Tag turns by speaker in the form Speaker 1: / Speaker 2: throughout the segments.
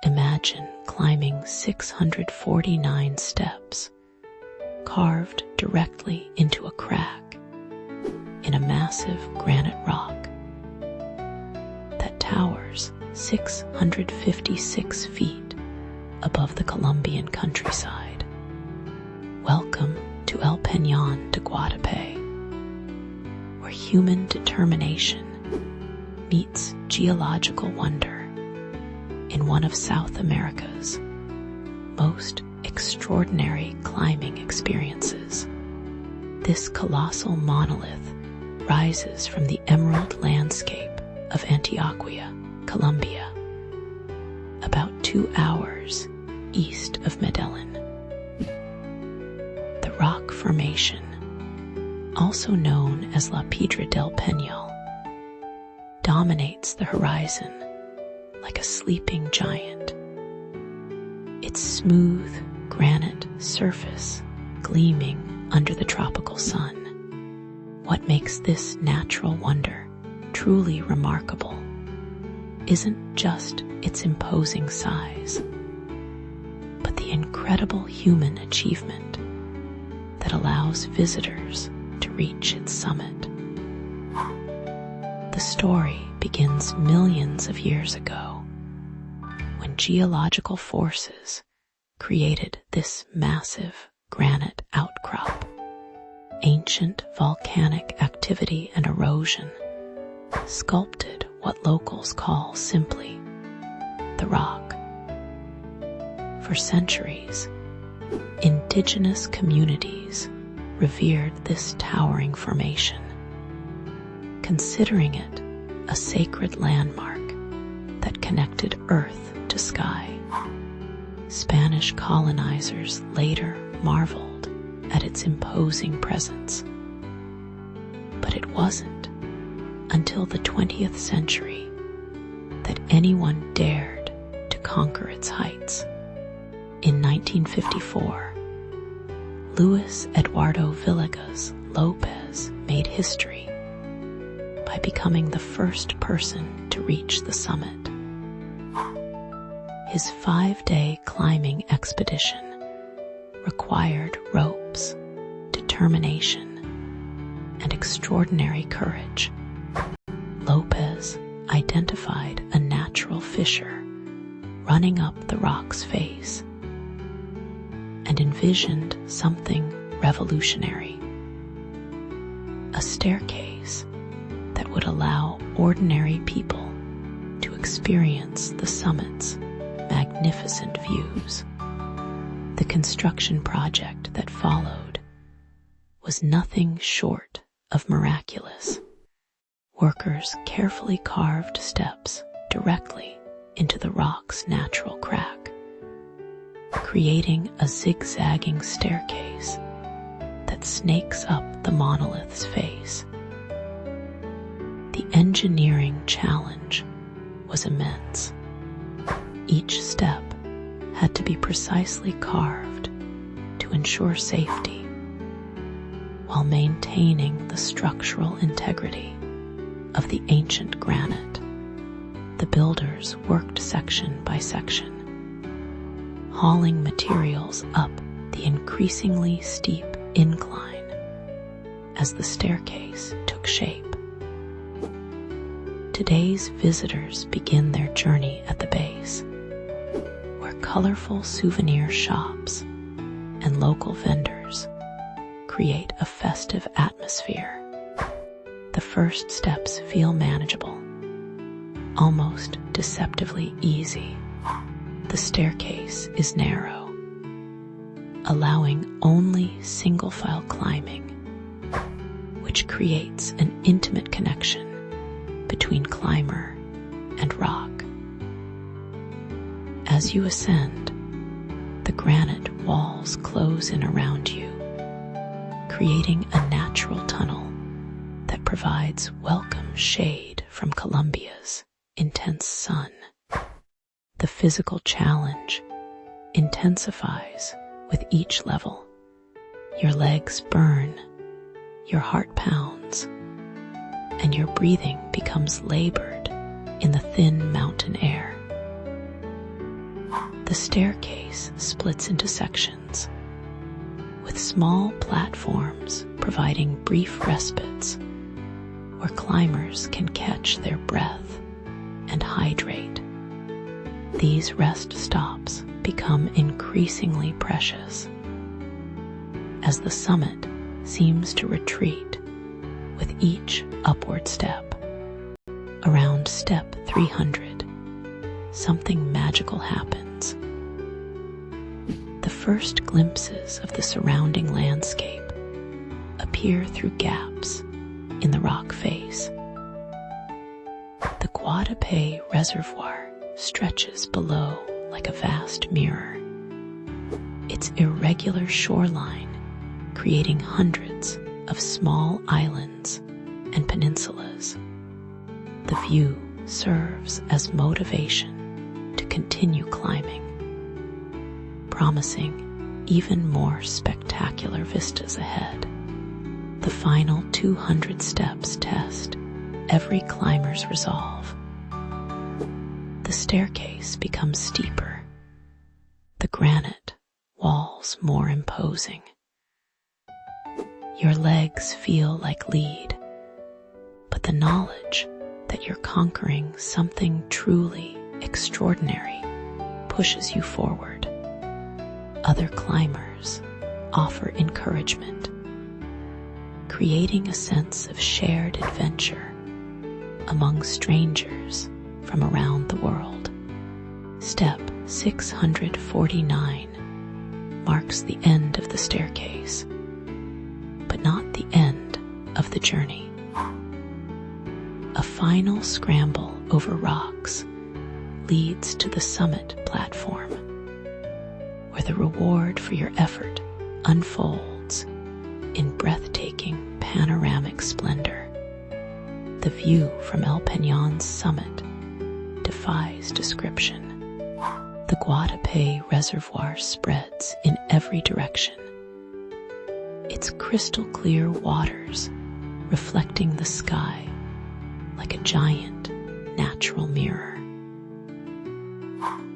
Speaker 1: Imagine climbing 649 steps, carved directly into a crack in a massive granite rock that towers 656 feet above the Colombian countryside. Welcome to El Peñón de Guatapé, where human determination meets geological wonder in one of South America's most extraordinary climbing experiences. This colossal monolith rises from the emerald landscape of Antioquia, Colombia, about 2 hours east of Medellín. The rock formation, also known as la Piedra del Peñol, dominates the horizon like a sleeping giant, its smooth granite surface gleaming under the tropical sun. What makes this natural wonder truly remarkable isn't just its imposing size, but the incredible human achievement that allows visitors to reach its summit. The story begins millions of years ago, when geological forces created this massive granite outcrop. Ancient volcanic activity and erosion sculpted what locals call simply the rock. For centuries, indigenous communities revered this towering formation, considering it a sacred landmark that connected earth to sky. Spanish colonizers later marveled at its imposing presence. But it wasn't until the 20th century that anyone dared to conquer its heights. In 1954, Luis Eduardo Villegas López made history by becoming the first person to reach the summit. His 5-day climbing expedition required ropes, determination, and extraordinary courage. López identified a natural fissure running up the rock's face and envisioned something revolutionary: a staircase that would allow ordinary people to experience the summit's magnificent views. The construction project that followed was nothing short of miraculous. Workers carefully carved steps directly into the rock's natural crack, creating a zigzagging staircase that snakes up the monolith's face. The engineering challenge was immense. Each step had to be precisely carved to ensure safety, while maintaining the structural integrity of the ancient granite. The builders worked section by section, hauling materials up the increasingly steep incline as the staircase took shape. Today's visitors begin their journey at the base, where colorful souvenir shops and local vendors create a festive atmosphere. The first steps feel manageable, almost deceptively easy. The staircase is narrow, allowing only single-file climbing, which creates an intimate connection between climber and rock. As you ascend, the granite walls close in around you, creating a natural tunnel that provides welcome shade from Colombia's intense sun. The physical challenge intensifies with each level. Your legs burn, your heart pounds, and your breathing becomes labored in the thin mountain air. The staircase splits into sections, with small platforms providing brief respites where climbers can catch their breath and hydrate. These rest stops become increasingly precious as the summit seems to retreat with each upward step. Around step 300, something magical happens. The first glimpses of the surrounding landscape appear through gaps in the rock face. The Guatapé Reservoir stretches below like a vast mirror, its irregular shoreline creating hundreds of small islands and peninsulas. The view serves as motivation to continue climbing, promising even more spectacular vistas ahead. The final 200 steps test every climber's resolve. The staircase becomes steeper, the granite walls more imposing. Your legs feel like lead, but the knowledge that you're conquering something truly extraordinary pushes you forward. Other climbers offer encouragement, creating a sense of shared adventure among strangers from around the world. Step 649 marks the end of the staircase, but not the end of the journey. A final scramble over rocks leads to the summit platform, where the reward for your effort unfolds in breathtaking panoramic splendor. The view from El Peñon's summit defies description. The Guatapé Reservoir spreads in every direction, its crystal clear waters reflecting the sky like a giant natural mirror.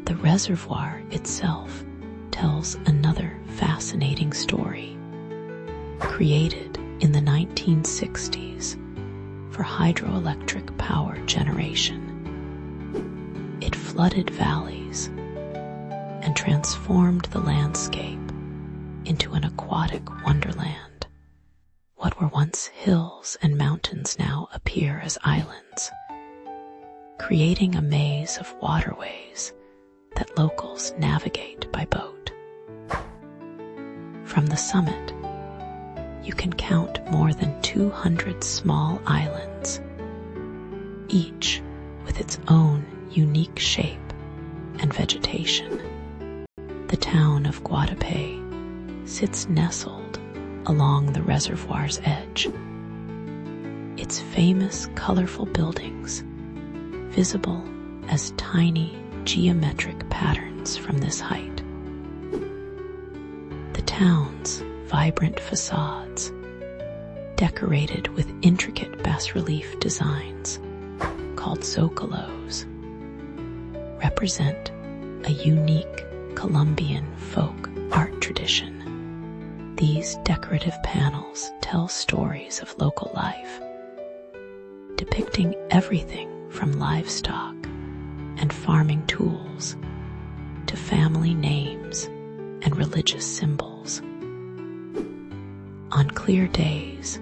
Speaker 1: The reservoir itself tells another fascinating story. Created in the 1960s for hydroelectric power generation, it flooded valleys and transformed the landscape into an aquatic wonderland. What were once hills and mountains now appear as islands, creating a maze of waterways that locals navigate by boat. From the summit, you can count more than 200 small islands, each with its own unique shape and vegetation. The town of Guatapé sits nestled along the reservoir's edge, its famous colorful buildings visible as tiny geometric patterns from this height. The town's vibrant facades, decorated with intricate bas-relief designs called zócalos, represent a unique Colombian folk art tradition. These decorative panels tell stories of local life, depicting everything from livestock and farming tools to family names and religious symbols. On clear days,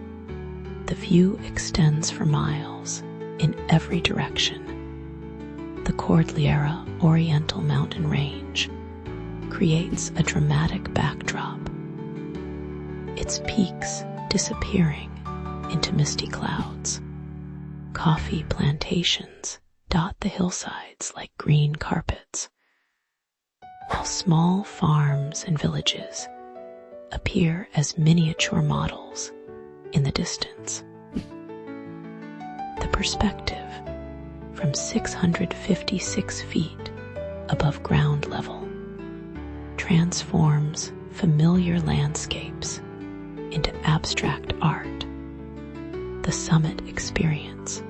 Speaker 1: the view extends for miles in every direction. The Cordillera Oriental mountain range creates a dramatic backdrop, its peaks disappearing into misty clouds. Coffee plantations dot the hillsides like green carpets, while small farms and villages appear as miniature models in the distance. The perspective from 656 feet above ground level transforms familiar landscapes into abstract art. The summit experience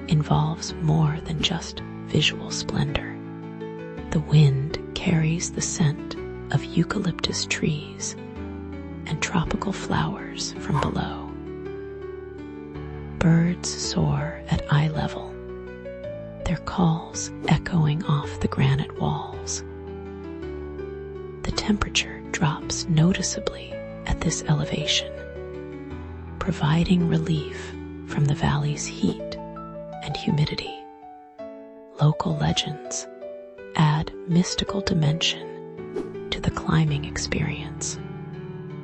Speaker 1: involves more than just visual splendor. The wind carries the scent of eucalyptus trees and tropical flowers from below. Birds soar at eye level, their calls echoing off the granite walls. The temperature drops noticeably at this elevation, providing relief from the valley's heat and humidity. Local legends add mystical dimension to the climbing experience.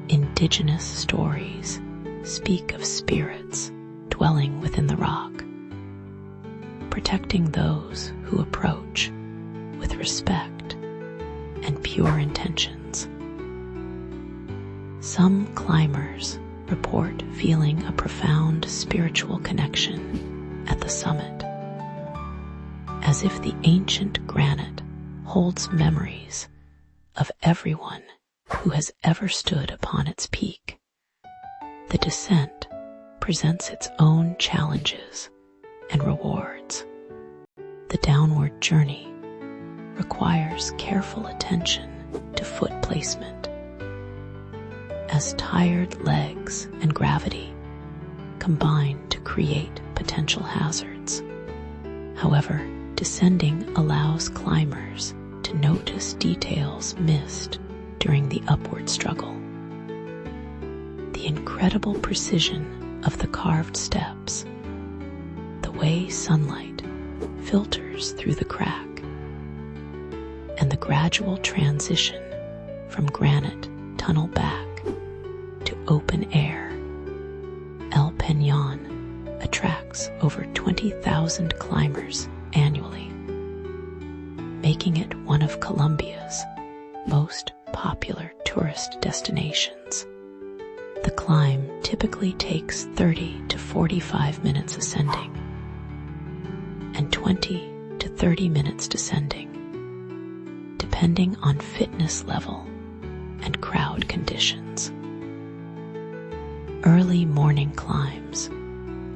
Speaker 1: Indigenous stories speak of spirits dwelling within the rock, protecting those who approach with respect and pure intentions. Some climbers report feeling a profound spiritual connection at the summit, as if the ancient granite holds memories of everyone who has ever stood upon its peak. The descent presents its own challenges and rewards. The downward journey requires careful attention to foot placement, as tired legs and gravity combine to create potential hazards. However, descending allows climbers to notice details missed during the upward struggle. The incredible precision of the carved steps, the way sunlight filters through the crack, and the gradual transition from granite tunnel back to open air. El Peñón attracts over 20,000 climbers annually, making it one of Colombia's most popular tourist destinations. The climb typically takes 30 to 45 minutes ascending and 20 to 30 minutes descending, depending on fitness level and crowd conditions. Early morning climbs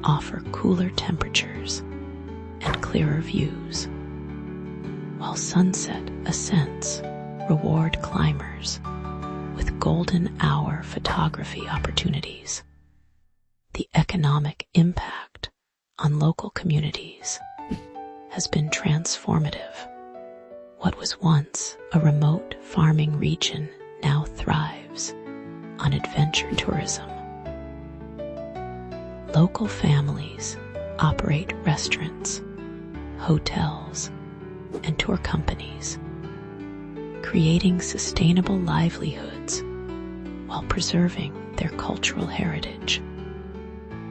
Speaker 1: offer cooler temperatures and clearer views, while sunset ascents reward climbers with golden hour photography opportunities. The economic impact on local communities has been transformative. What was once a remote farming region now thrives on adventure tourism. Local families operate restaurants, hotels, and tour companies, creating sustainable livelihoods while preserving their cultural heritage.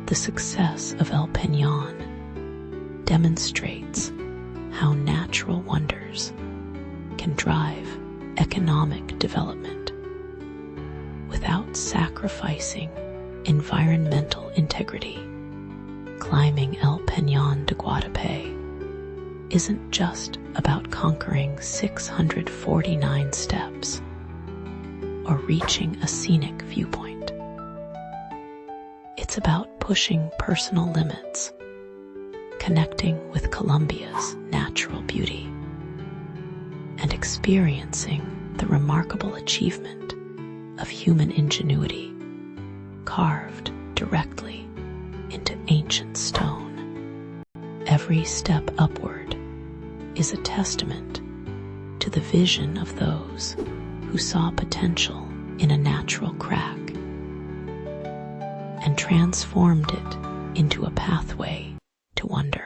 Speaker 1: The success of El Peñón demonstrates how natural wonders can drive economic development without sacrificing environmental integrity. Climbing El Peñón de Guatapé isn't just about conquering 649 steps or reaching a scenic viewpoint. It's about pushing personal limits, connecting with Colombia's natural beauty, and experiencing the remarkable achievement of human ingenuity carved directly into ancient stone. Every step upward is a testament to the vision of those who saw potential in a natural crack and transformed it into a pathway to wonder.